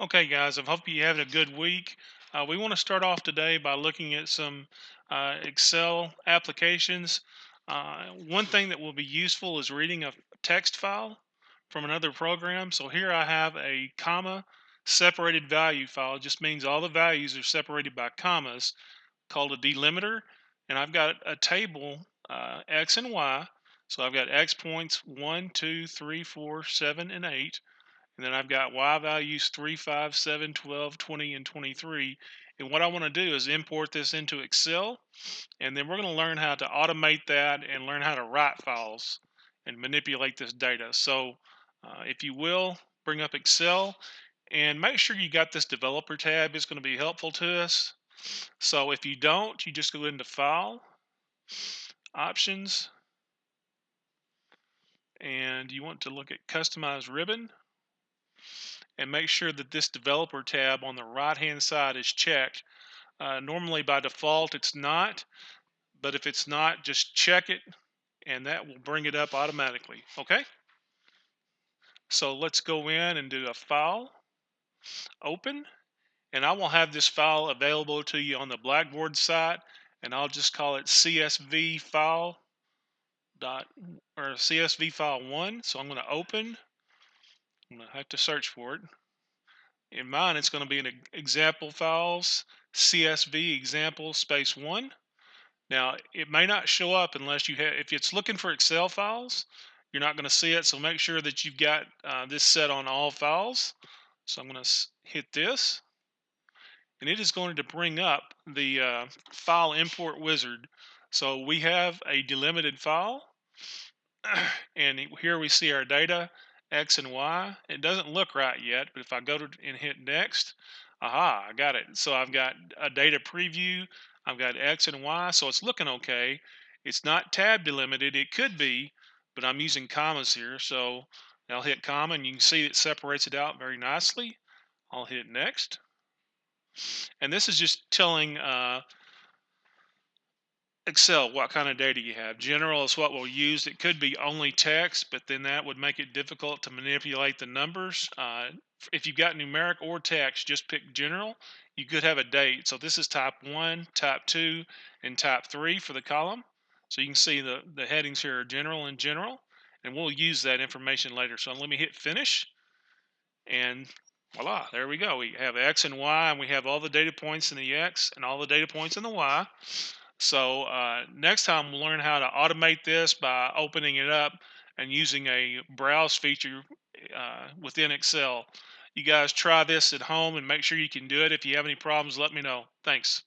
Okay, guys, I hope you're having a good week. We want to start off today by looking at some Excel applications. One thing that will be useful is reading a text file from another program. So here I have a comma separated value file. It just means all the values are separated by commas, called a delimiter. And I've got a table, X and Y. So I've got X points 1, 2, 3, 4, 7, and 8. And then I've got Y values 3, 5, 7, 12, 20, and 23. And what I want to do is import this into Excel. And then we're going to learn how to automate that and learn how to write files and manipulate this data. So if you will, bring up Excel and make sure you got this developer tab. It's going to be helpful to us. So if you don't, you just go into File, Options, and you want to look at Customize Ribbon. And make sure that this developer tab on the right hand side is checked. Normally by default it's not, but if it's not, just check it and that will bring it up automatically. Okay, so let's go in and do a file, open, and I will have this file available to you on the Blackboard site, and I'll just call it CSV file dot or CSV file 1. So I'm going to open. I'm going to have to search for it. In mine, it's going to be an example files, CSV example space 1. Now, it may not show up unless you have, if it's looking for Excel files, you're not going to see it. So make sure that you've got this set on all files. So I'm going to hit this, and it is going to bring up the file import wizard. So we have a delimited file, and here we see our data, X and Y. It doesn't look right yet, but if I go to and hit next, aha, I got it. So I've got a data preview, I've got X and Y, so it's looking okay. It's not tab delimited, it could be, but I'm using commas here. So I'll hit comma and you can see it separates it out very nicely. I'll hit next. And this is just telling Excel, what kind of data you have. General is what we'll use. It could be only text, but then that would make it difficult to manipulate the numbers. If you've got numeric or text, just pick general. You could have a date. So this is type 1, type 2, and type 3 for the column. So you can see the headings here are general and general, and we'll use that information later. So let me hit finish, and voila, there we go. We have X and Y, and we have all the data points in the X and all the data points in the Y. So next time we'll learn how to automate this by opening it up and using a browse feature within Excel. You guys try this at home and make sure you can do it. If you have any problems, let me know. Thanks.